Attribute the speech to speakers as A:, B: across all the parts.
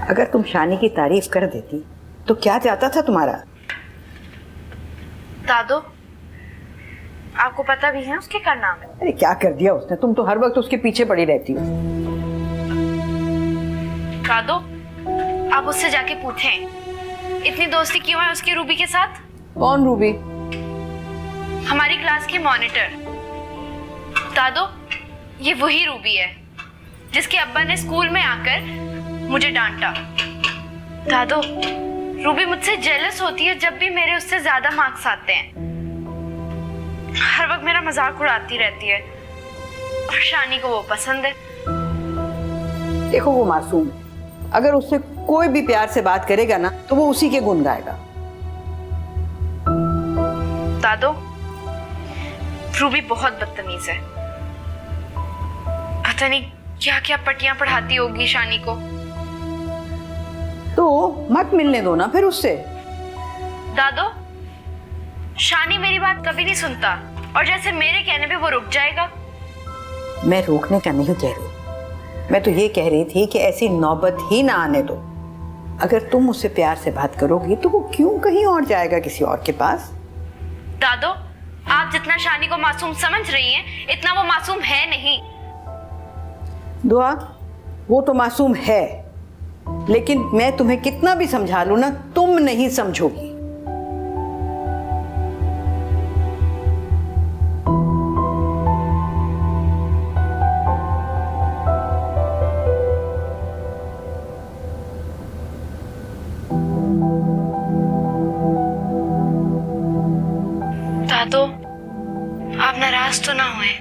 A: अगर तुम शानी की तारीफ कर देती तो क्या जाता था तुम्हारा?
B: दादो, आपको पता भी है उसके क्या नाम है?
A: अरे क्या कर दिया उसने? तुम तो हर वक्त उसके पीछे पड़ी रहती हो।
B: दादो, आप उससे जाके पूछें इतनी दोस्ती क्यों है उसकी रूबी के साथ।
A: कौन रूबी?
B: हमारी क्लास की मॉनिटर। दादो, ये वही रूबी है जिसके अब्बा ने स्कूल में आकर मुझे डांटा। दादो, रूबी मुझसे जेलस होती है जब भी मेरे उससे ज्यादा मार्क्स आते हैं। हर वक्त मेरा मजाक उड़ाती रहती है और शानी को वो पसंद है।
A: देखो वो मासूम है, अगर उससे कोई भी प्यार से बात करेगा ना तो वो उसी के गुण गाएगा।
B: दादो, रूबी बहुत बदतमीज है। पता नहीं क्या क्या पट्टियां पढ़ाती होगी शानी को।
A: तो मत मिलने दो ना फिर उससे।
B: दादो, शानी मेरी बात कभी नहीं सुनता और जैसे मेरे कहने पे वो रुक जाएगा।
A: मैं रोकने का नहीं कह रही, मैं तो ये कह रही थी कि ऐसी नौबत ही ना आने दो। अगर तुम उससे प्यार से बात करोगी तो वो क्यों कहीं और जाएगा, किसी और के पास।
B: दादो, आप जितना शानी को मासूम समझ रही हैं, इतना वो मासूम है नहीं।
A: दुआ, वो तो मासूम है, लेकिन मैं तुम्हें कितना भी समझा लूं ना, तुम नहीं समझोगी।
B: दादो, आप नाराज तो ना हुए?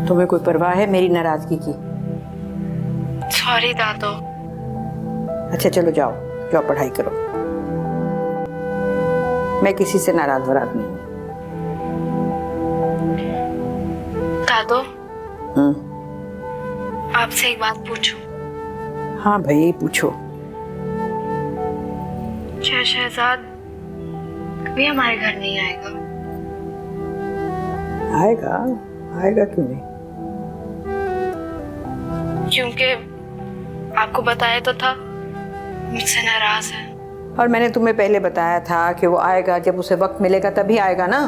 A: तुम्हें कोई परवाह है मेरी नाराजगी की?
B: सॉरी दादो।
A: अच्छा चलो जाओ, जाओ पढ़ाई करो। मैं किसी से नाराज वराज नहीं हूँ।
B: दादो, आपसे एक बात पूछूं?
A: हाँ भाई पूछो।
B: क्या शहजाद कभी हमारे घर नहीं आएगा?
A: आएगा, आएगा क्यों नहीं।
B: क्योंकि आपको बताया तो था मुझसे नाराज है।
A: और मैंने तुम्हें पहले बताया था कि वो आएगा, जब उसे वक्त मिलेगा तभी आएगा ना।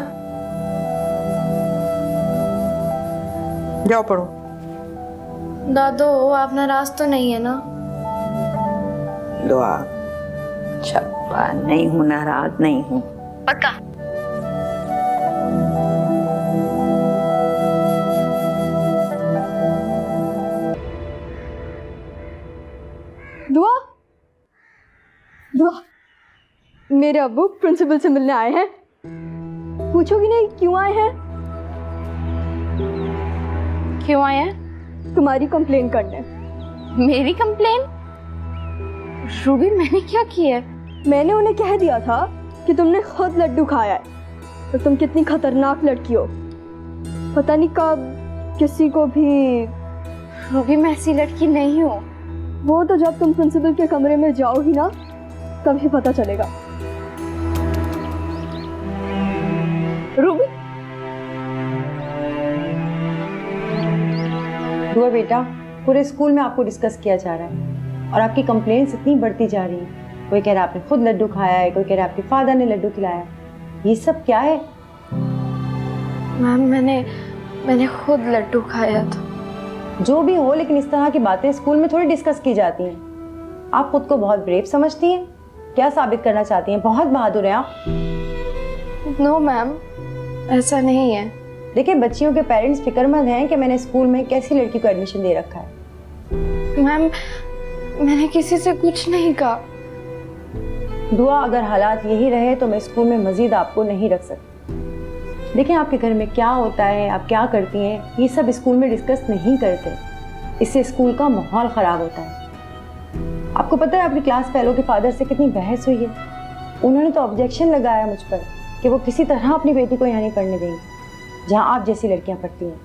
A: जाओ पढ़ो।
B: दादो, आप नाराज तो नहीं है ना?
A: दुआ, छप्पा नहीं हूं, नाराज नहीं हूं।
B: पक्का?
C: दुआ, दुआ, मेरे अब्बू प्रिंसिपल से मिलने आए हैं। पूछोगी नहीं क्यों आए हैं?
B: क्यों आए हैं?
C: तुम्हारी कंप्लेन करने।
B: मेरी कंप्लेन? रूबी, मैंने क्या किया है?
C: मैंने उन्हें कह दिया था कि तुमने खुद लड्डू खाया है और तुम कितनी खतरनाक लड़की हो। पता नहीं कब किसी को भी।
B: रूबी, मैं ऐसी लड़की नहीं हूँ।
C: वो तो जब तुम प्रिंसिपल के कमरे में जाओगी ना तभी पता चलेगा।
B: रूबी,
D: दुआ बेटा, पूरे स्कूल में आपको डिस्कस किया जा रहा है और आपकी कंप्लेंट्स इतनी बढ़ती जा रही है। कोई कह रहा है आपने खुद लड्डू खाया है, कोई कह रहा है आपके फादर ने लड्डू खिलाया है। ये सब क्या है?
B: मैम, मैंने खुद लड्डू खाया था।
D: जो भी हो, लेकिन इस तरह की बातें स्कूल में थोड़ी डिस्कस की जाती हैं। आप खुद को बहुत ब्रेव समझती हैं, क्या साबित करना चाहती हैं? बहुत बहादुर हैं आप।
B: नो मैम, ऐसा नहीं है।
D: देखिए, बच्चियों के पेरेंट्स फिक्रमंद हैं कि मैंने स्कूल में कैसी लड़की को एडमिशन दे रखा है।
B: मैम, मैंने किसी से कुछ नहीं कहा।
D: दुआ, अगर हालात यही रहे तो मैं स्कूल में मजीद आपको नहीं रख सकती। देखिए, आपके घर में क्या होता है, आप क्या करती हैं, ये सब स्कूल में डिस्कस नहीं करते। इससे स्कूल का माहौल ख़राब होता है। आपको पता है आपकी क्लास फेलो के फादर से कितनी बहस हुई है। उन्होंने तो ऑब्जेक्शन लगाया मुझ पर कि वो किसी तरह अपनी बेटी को यहाँ नहीं पढ़ने देंगे जहाँ आप जैसी लड़कियाँ पढ़ती हैं।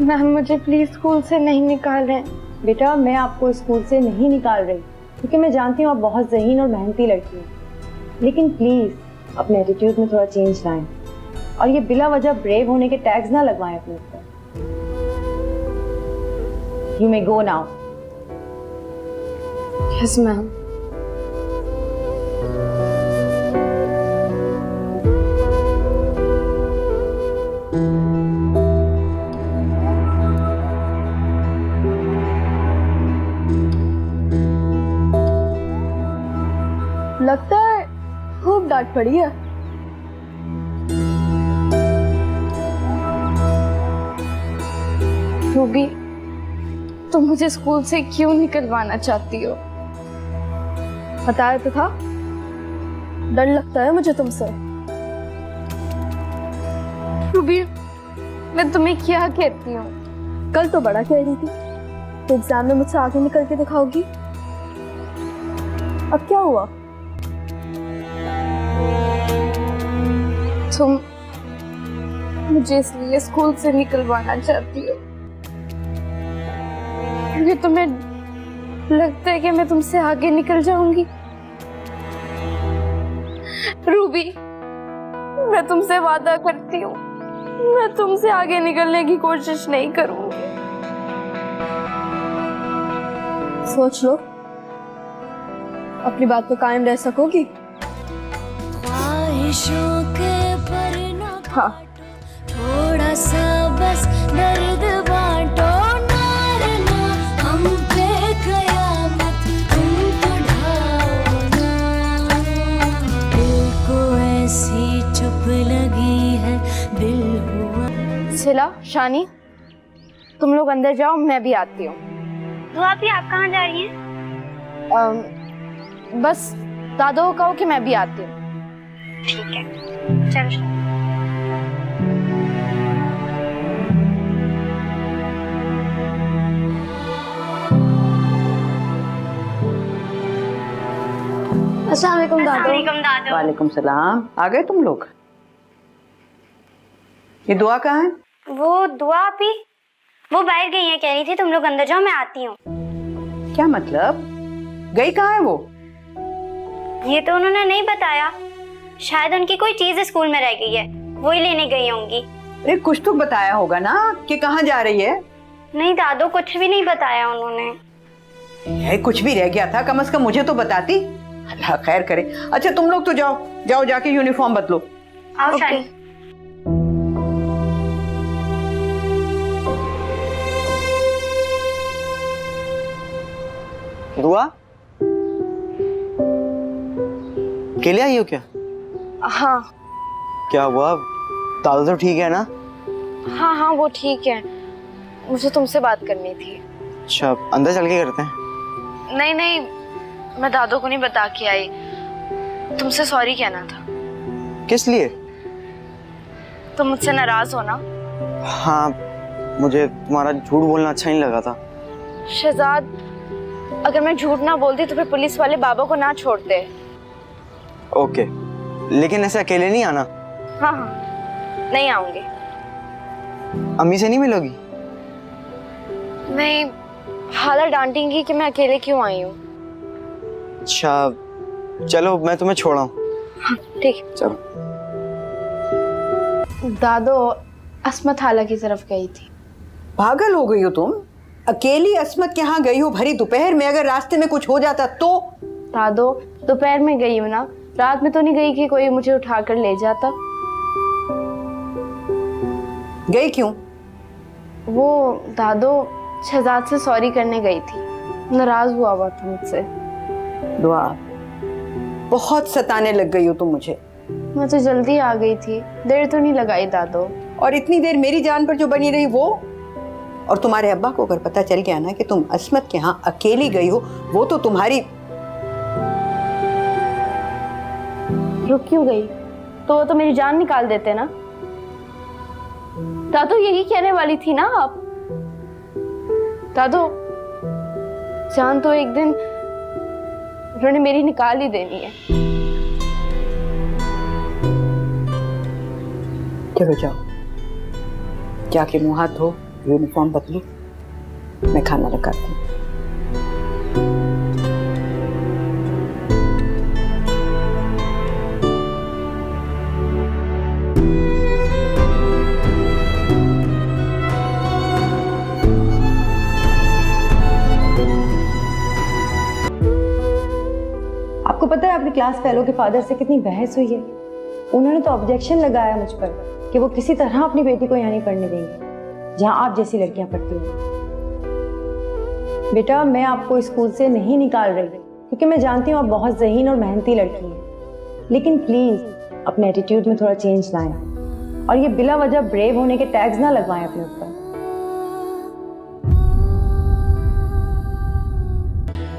B: मैम, मुझे प्लीज़ स्कूल से नहीं निकालें।
D: बेटा, मैं आपको स्कूल से नहीं निकाल रही क्योंकि मैं जानती हूँ आप बहुत ज़हीन और मेहनती लड़की हैं, लेकिन प्लीज़ अपने एटीट्यूड में थोड़ा चेंज लाएं और ये बिला वजह ब्रेव होने के टैग्स ना लगवाएं अपने ऊपर। You may go now.
B: Yes ma'am.
C: लगता है खूब डांट पड़ी है।
B: रूबी, तुम मुझे स्कूल से क्यों निकलवाना चाहती हो?
C: बताया तो था, डर लगता है मुझे तुमसे।
B: रूबी, मैं तुम्हें क्या कहती हूँ?
C: कल तो बड़ा कह रही थी तो एग्जाम में मुझसे आगे निकल के दिखाओगी। अब क्या हुआ?
B: तुम मुझे इसलिए स्कूल से निकलवाना चाहती हो क्योंकि तुम्हें लगता है कि मैं तुमसे आगे निकल जाऊंगी। रूबी, मैं तुमसे वादा करती हूँ, मैं तुमसे आगे निकलने की कोशिश नहीं करूंगी।
C: सोच लो, अपनी बात पे कायम रह सकोगी? हाँ।
E: थोड़ा सा बस दर्द बांटो ना, हम पे कयामत तुम बढ़ाओ ना। दिल को ऐसी चुप लगी है, दिल हुआ।
B: सिला, शानी, तुम लोग अंदर जाओ, मैं भी आती हूँ।
F: तो आप कहाँ जा रही हैं?
B: बस दादो को कहो कि मैं भी आती हूँ।
F: ठीक है, चलो।
C: अस्सलाम वालेकुम दादो।
A: वालेकुम सलाम। आ गए तुम लोग? ये दुआ कहाँ है?
F: वो दुआ भी वो बाहर गई है, कह रही थी तुम लोग अंदर जाओ, मैं आती हूँ।
A: क्या मतलब? गई कहाँ है वो?
F: ये तो उन्होंने नहीं बताया, शायद उनकी कोई चीज स्कूल में रह गई है, वही लेने गई होंगी।
A: अरे कुछ तो बताया होगा ना कि कहाँ जा रही है।
F: नहीं दादो, कुछ भी नहीं बताया उन्होंने।
A: है, कुछ भी रह गया था कम से कम मुझे तो बताती। अल्लाह खैर करे। अच्छा तुम लोग तो जाओ जाओ, जाके यूनिफॉर्म बदलो।
F: आओ शानी।
G: दुआ, अकेले आई हो क्या?
B: हाँ
G: क्या हुआ? दादा तो ठीक है ना?
B: हाँ हाँ, वो ठीक है। मुझे तुमसे बात करनी थी।
G: अच्छा, अंदर चल के करते हैं।
B: नहीं नहीं, मैं दादो को नहीं बता के आई, तुमसे सॉरी कहना था।
G: किस लिए?
B: तुम मुझसे नाराज हो ना?
G: हाँ, मुझे तुम्हारा झूठ बोलना अच्छा नहीं लगा था।
B: शहजाद, अगर मैं झूठ ना बोलती तो फिर पुलिस वाले बाबा को ना छोड़ते।
G: ओके, लेकिन ऐसे अकेले नहीं आना।
B: हाँ हाँ, नहीं आऊंगी।
G: अम्मी से नहीं मिलोगी?
B: नहीं, हाला डांटेंगी कि मैं अकेले क्यों आई हूँ।
G: अच्छा चलो, मैं तुम्हें छोड़ा हूँ।
B: ठीक।
G: चलो।
B: दादो अस्मत हाला की तरफ गई थी।
A: पागल हो गई हो तुम? अकेली अस्मत के यहाँ गई हो भरी दोपहर में? अगर रास्ते में कुछ हो जाता तो?
B: दादो, दोपहर में गई हूँ ना, रात में तो नहीं गई कि कोई मुझे उठाकर ले जाता।
A: गई क्यों?
B: वो दादो शहजाद से सॉरी करने गई थी, नाराज हुआ था मुझसे।
A: दुआ, बहुत सताने लग गई हो तुम मुझे।
B: मैं तो जल्दी आ गई थी, देर तो नहीं लगाई दादो।
A: और इतनी देर मेरी जान पर जो बनी रही वो? और तुम्हारे अब्बा को अगर पता चल गया ना कि तुम अस्मत के यहाँ अकेली गई हो, वो तो तुम्हारी।
B: रुक क्यों गई? तो वो तो मेरी जान निकाल देते ना। दादो यही कहने वाली थी ना आप? दादो, जान तो एक दिन उन्होंने मेरी निकाल ही देनी है।
A: चलो जाओ, जाके मुंह हाथ धो, यूनिफॉर्म बदलो, मैं खाना लगाती हूँ।
D: पता है आपकी क्लास फेलो के फादर से कितनी बहस हुई है? उन्होंने तो ऑब्जेक्शन लगाया मुझ पर कि वो किसी तरह अपनी बेटी को यहाँ नहीं पढ़ने देंगे जहाँ आप जैसी लड़कियां पढ़ती हैं। बेटा मैं आपको स्कूल से नहीं निकाल रही क्योंकि मैं जानती हूँ आप बहुत ज़हीन और मेहनती लड़की हैं, लेकिन प्लीज अपने एटीट्यूड में थोड़ा चेंज लाएं और ये बिला वजह ब्रेव होने के टैग्स ना लगवाएं अपने ऊपर।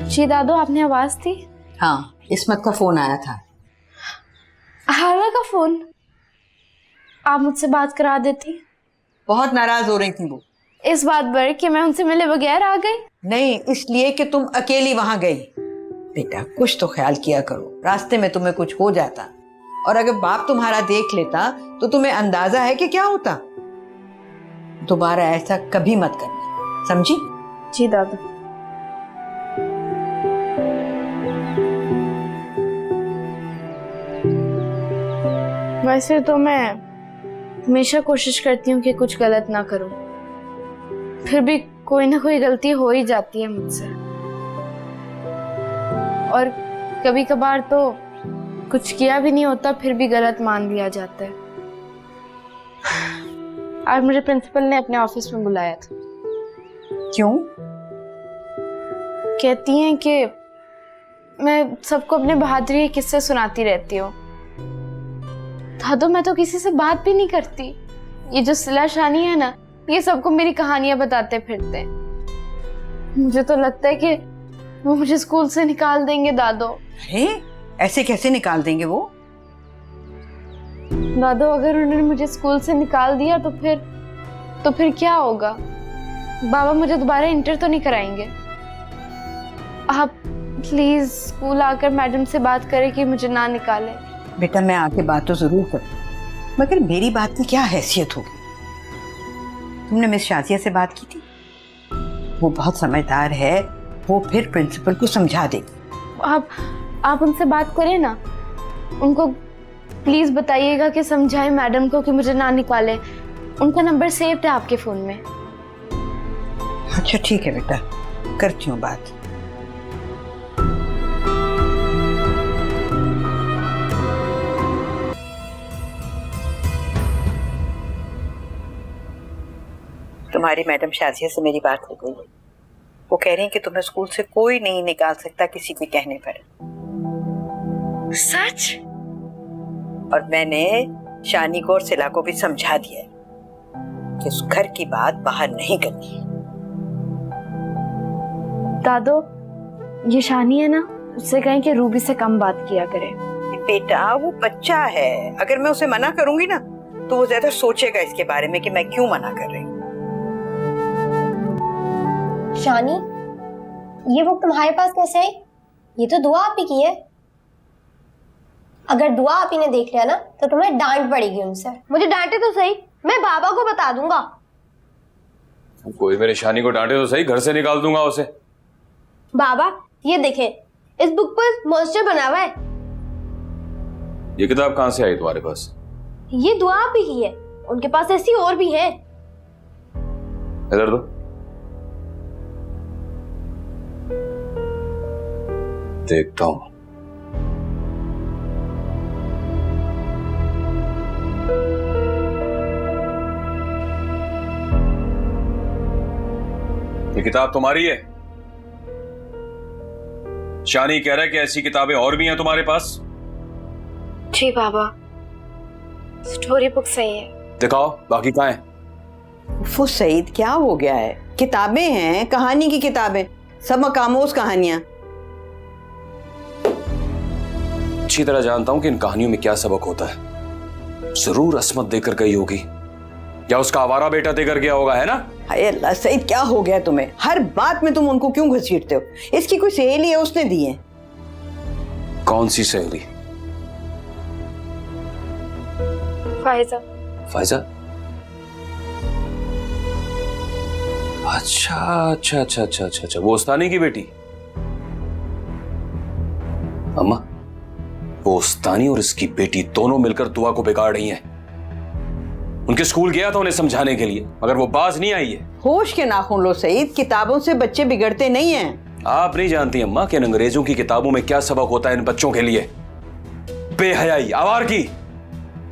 B: जी दादू, आपने आवाज दी?
A: हाँ, इस्मत का फोन आया था।
B: हाला का फोन? आप मुझसे बात करा देती।
A: बहुत नाराज हो रही थी वो।
B: इस बात पर कि मैं उनसे मिले बगैर आ गई?
A: नहीं, इसलिए कि तुम अकेली वहां गई। बेटा कुछ तो ख्याल किया करो, रास्ते में तुम्हें कुछ हो जाता और अगर बाप तुम्हारा देख लेता तो तुम्हें अंदाजा है कि क्या होता। दोबारा ऐसा कभी मत करना, समझी?
B: जी दादू। वैसे तो मैं हमेशा कोशिश करती हूँ कि कुछ गलत ना करूँ, फिर भी कोई ना कोई गलती हो ही जाती है मुझसे। और कभी कभार तो कुछ किया भी नहीं होता फिर भी गलत मान लिया जाता है। आज मुझे प्रिंसिपल ने अपने ऑफिस में बुलाया था।
A: क्यों?
B: कहती हैं कि मैं सबको अपने बहादुरी के किस्से सुनाती रहती हूँ। दादू मैं तो किसी से बात भी नहीं करती। ये जो सिला शानी है ना, ये सबको मेरी कहानियां बताते फिरते हैं। मुझे तो लगता है कि वो मुझे स्कूल से निकाल देंगे दादू।
A: अरे ऐसे कैसे निकाल देंगे वो?
B: दादू अगर उन्होंने मुझे स्कूल से निकाल दिया तो फिर क्या होगा? बाबा मुझे दोबारा इंटर तो नहीं कराएंगे। आप प्लीज स्कूल आकर मैडम से बात करें कि मुझे ना निकाले।
A: बेटा मैं आके बात तो जरूर करूँ, मगर मेरी बात की क्या हैसियत होगी? तुमने मिस शाजिया से बात की थी? वो बहुत समझदार है, वो फिर प्रिंसिपल को समझा देगी।
B: आप उनसे बात करें ना, उनको प्लीज बताइएगा कि समझाएं मैडम को कि मुझे ना निकाले। उनका नंबर सेव्ड है आपके फोन में।
A: अच्छा ठीक है बेटा, करती हूँ बात। तुम्हारी मैडम शाजिया से मेरी बात हो गई। वो कह रही हैं कि तुम्हें स्कूल से कोई नहीं निकाल सकता किसी के कहने पर।
B: सच?
A: और मैंने शानी को और सिला को भी समझा दिया है कि उस घर की बात बाहर नहीं करनी है।
B: दादो ये शानी है ना, उससे कहें कि रूबी से कम बात किया करे।
A: बेटा वो बच्चा है, अगर मैं उसे मना करूंगी ना तो वो ज्यादा सोचेगा इसके बारे में कि मैं क्यों मना कर रही हूँ।
F: शानी, ये बुक तुम्हारे पास कैसे आई? ये तो दुआ आप ही की है। अगर दुआ आप ही ने देख लिया ना तो तुम्हें डांट पड़ेगी उनसे। मुझे डांटे तो सही, मैं बाबा को बता दूंगा।
H: कोई मेरे शानी को डांटे तो सही, घर से निकाल दूंगा उसे।
F: बाबा ये देखें, इस बुक पर मॉन्स्टर बना हुआ है।
H: ये किताब कहाँ से आई तुम्हारे पास?
F: ये दुआ आप ही की है, उनके पास ऐसी और भी है।
H: इधर दो, देखता हूं। ये किताब तुम्हारी है? शानी कह रहा है कि ऐसी किताबें और भी हैं तुम्हारे पास?
B: जी बाबा, स्टोरी बुक सही है।
H: दिखाओ बाकी कहाँ है?
A: वो सईद क्या हो गया है? किताबें हैं, कहानी की किताबें, सब मकामोस कहानियां।
H: अच्छी तरह जानता हूं कि इन कहानियों में क्या सबक होता है। जरूर असमत देकर गई होगी या उसका आवारा बेटा देकर गया होगा, है ना?
A: हाय अल्लाह सईद, क्या हो गया तुम्हें? हर बात में तुम उनको क्यों घसीटते हो? इसकी कोई सहेली है, उसने दी है।
H: कौन सी सहेली?
B: फायजा।
H: फायजा? अच्छा अच्छा अच्छा अच्छा अच्छा अच्छा, वो उस्तानी की बेटी। अम्मा, वो उस्तानी और इसकी बेटी दोनों मिलकर दुआ को बिगाड़ रही हैं। उनके स्कूल गया था उन्हें समझाने के लिए, मगर वो बाज नहीं आई है।
A: होश के नाखून लो सईद, किताबों से बच्चे बिगड़ते नहीं हैं।
H: आप नहीं जानती अम्मा कि इन अंग्रेजों की किताबों में क्या सबक होता है इन बच्चों के लिए। बेहयाई, आवारगी,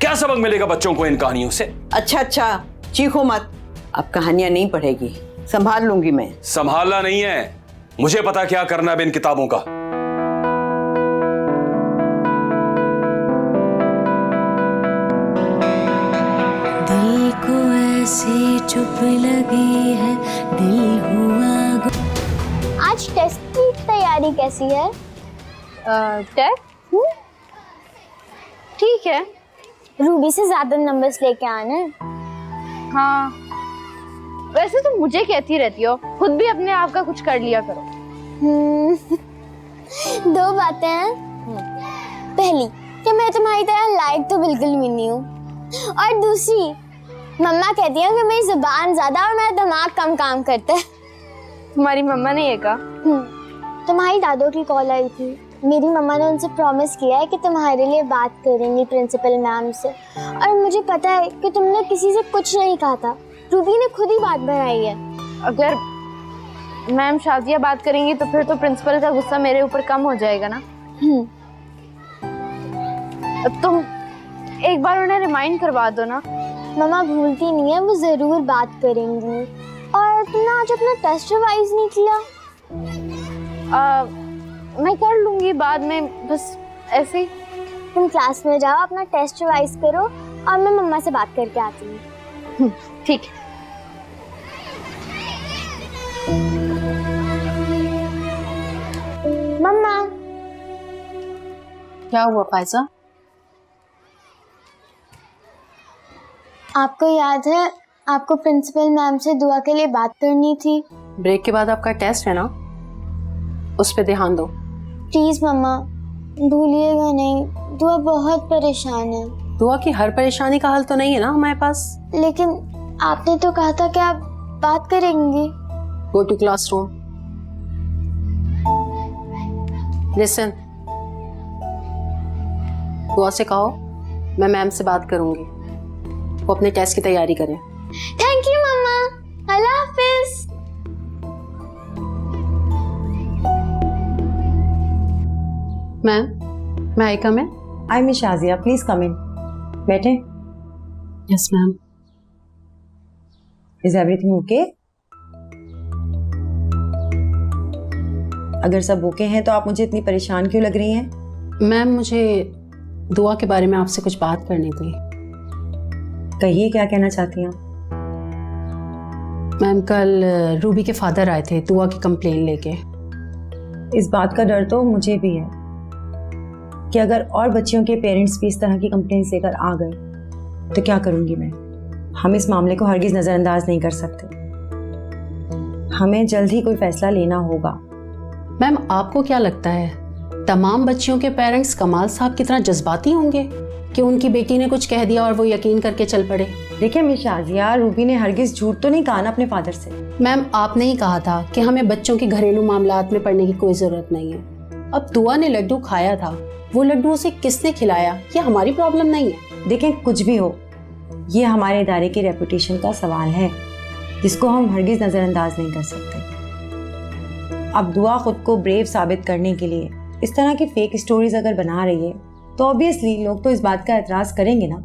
H: क्या सबक मिलेगा बच्चों को इन कहानियों से?
A: अच्छा, चीखो मत। अब कहानियां नहीं पढ़ेगी, संभाल लूंगी मैं।
H: संभालना नहीं है, मुझे पता क्या करना है इन किताबों का।
E: दिल को ऐसी चुप लगी है, दिल हुआ
F: आज टेस्ट की तैयारी कैसी है?
B: टेस्ट ठीक है।
F: रूबी से ज्यादा नंबर्स लेके आना है।
B: हाँ, वैसे तो मुझे कहती रहती हो, खुद भी अपने आप का कुछ कर लिया करो।
F: दो बातें हैं। पहली कि मैं तुम्हारी तरह लायक तो बिल्कुल भी नहीं हूँ, और दूसरी मम्मा कहती है कि मेरी जुबान ज्यादा और मेरा दिमाग कम काम करता है।
B: तुम्हारी मम्मा ने ये कहा?
F: तुम्हारी दादो की कॉल आई थी। मेरी मम्मा ने उनसे प्रॉमिस किया है कि तुम्हारे लिए बात करेंगी प्रिंसिपल मैम से, और मुझे पता है कि तुमने किसी से कुछ नहीं कहा था। रूबी ने खुद ही बात बढ़ाई है।
B: अगर मैम शाजिया बात करेंगी तो फिर तो प्रिंसिपल का गुस्सा मेरे ऊपर कम हो जाएगा ना। तुम एक बार उन्हें रिमाइंड करवा दो ना।
F: मम्मा भूलती नहीं है, वो जरूर बात करेंगी। और तुमने आज अपना टेस्ट रिवाइज नहीं किया?
B: मैं कर लूंगी बाद में, बस ऐसे ही।
F: तुम क्लास में जाओ, अपना टेस्ट रिवाइज करो, और मैं मम्मा से बात करके आती हूँ।
B: ठीक है।
F: मम्मा।
D: क्या हुआ फायजा?
F: आपको याद है आपको प्रिंसिपल मैम से दुआ के लिए बात करनी थी?
D: ब्रेक के बाद आपका टेस्ट है ना, उस पर ध्यान दो।
F: प्लीज मम्मा, भूलिएगा नहीं। दुआ बहुत परेशान है।
D: दुआ की हर परेशानी का हल तो नहीं है ना हमारे पास।
F: लेकिन आपने तो कहा था कि आप बात करेंगी।
D: Go to classroom, listen. Dua से कहो मैं मैम से बात करूंगी, वो अपने टेस्ट की तैयारी करें।
F: थैंक यू मम्मा, अल्लाह हाफिज।
D: Ma'am, may I come in?
I: I miss Shazia, please come in. बैठे।
D: Yes ma'am.
I: Is everything okay? अगर सब ओके हैं तो आप मुझे इतनी परेशान क्यों लग रही हैं?
D: मैम, मुझे दुआ के बारे में आपसे कुछ बात करनी थी।
I: कहिए, क्या कहना चाहती हैं?
D: मैम, कल रूबी के फादर आए थे दुआ की कंप्लेन लेके।
I: इस बात का डर तो मुझे भी है कि अगर और बच्चियों के पेरेंट्स भी इस तरह की कंप्लेंट्स लेकर आ गए तो क्या करूंगी मैं। हम इस मामले को हरगिज नजरअंदाज नहीं कर सकते। हमें जल्द ही कोई फैसला लेना होगा।
D: मैम, आपको क्या लगता है तमाम बच्चियों के पेरेंट्स कमाल साहब की तरह जज्बाती होंगे कि उनकी बेटी ने कुछ कह दिया और वो यकीन करके चल पड़े?
I: देखिए मिस शाजिया, रूबी ने हरगिज झूठ तो नहीं कहा ना अपने फादर से।
D: मैम, आपने ही कहा था कि हमें बच्चों के घरेलू मामलात में पढ़ने की कोई जरूरत नहीं है। अब दुआ ने लड्डू खाया था, वो लड्डू उसे किसने खिलाया ये हमारी प्रॉब्लम नहीं है।
I: देखें, कुछ भी हो, ये हमारे इदारे की रेपुटेशन का सवाल है जिसको हम हरगिज नजरअंदाज नहीं कर सकते। अब दुआ खुद को ब्रेव साबित करने के लिए इस तरह की फेक स्टोरीज अगर बना रही है तो ऑब्वियसली लोग तो इस बात का एतराज करेंगे ना।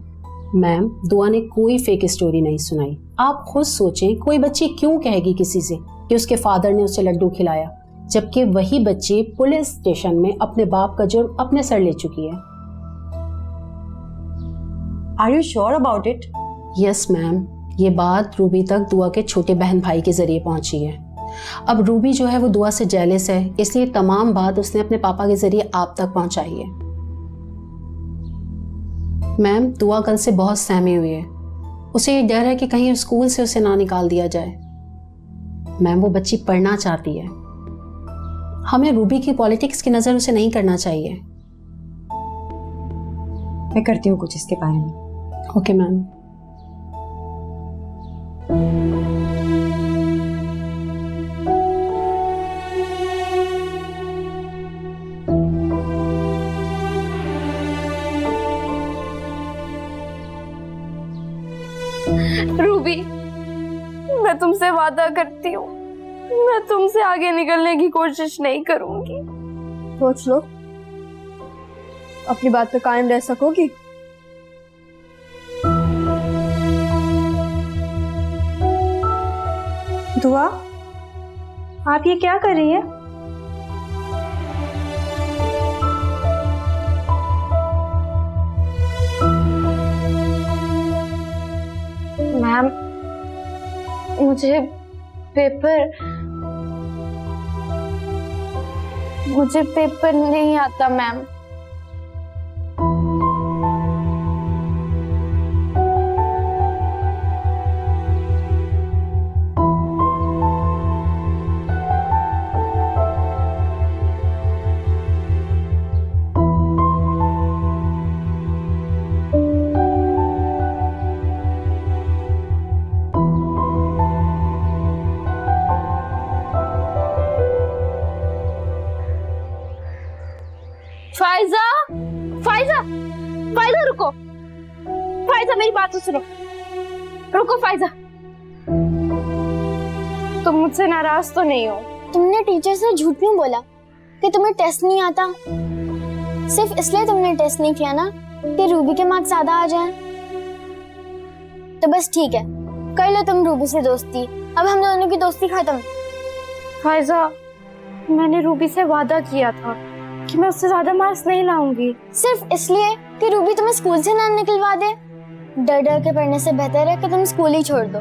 D: मैम, दुआ ने कोई फेक स्टोरी नहीं सुनाई। आप खुद सोचें, कोई बच्ची क्यों कहेगी किसी से कि उसके फादर ने उसे लड्डू खिलाया, जबकि वही बच्ची पुलिस स्टेशन में अपने बाप का जुर्म अपने सर ले चुकी है।
I: Are you sure about it?
D: Yes ma'am, ये बात रूबी तक दुआ के छोटे बहन भाई के जरिए पहुंची है। अब रूबी जो है वो दुआ से जेलस है, इसलिए तमाम बात उसने अपने पापा के जरिए आप तक पहुंचाई है। मैम, दुआ कल से बहुत सहमी हुई है। उसे ये डर है कि कहीं स्कूल से उसे ना निकाल दिया जाए। मैम, वो बच्ची पढ़ना चाहती है। हमें रूबी की पॉलिटिक्स की नजर उसे नहीं करना चाहिए।
I: मैं करती हूँ कुछ इसके बारे में।
D: Okay ma'am.
B: रूबी, मैं तुमसे वादा करती हूँ
C: मैं तुमसे आगे निकलने की कोशिश नहीं करूंगी। सोच लो, अपनी बात पे कायम रह सकोगी?
J: दुआ, आप ये क्या कर रही है?
B: मैम, मुझे पेपर नहीं आता मैम। फाइजा, फाइजा, फाइजा रुको, फाइजा मेरी बात तो सुनो, रुको फाइजा। तुम मुझसे नाराज तो नहीं हो?
F: तुमने टीचर से झूठ क्यों बोला कि तुम्हें टेस्ट नहीं आता? सिर्फ इसलिए तुमने टेस्ट नहीं किया ना कि रूबी के मार्क्स ज्यादा आ जाएं? तो बस ठीक है, कर लो तुम रूबी से दोस्ती। अब हम दोनों की दोस्ती खत्म।
B: फाइजा, मैंने रूबी से वादा किया था कि मैं उससे ज्यादा मार्क्स नहीं लाऊंगी।
F: सिर्फ इसलिए कि रूबी तुम्हें स्कूल से ना निकलवा दे? डर डर के पढ़ने से बेहतर है कि तुम स्कूल ही छोड़ दो।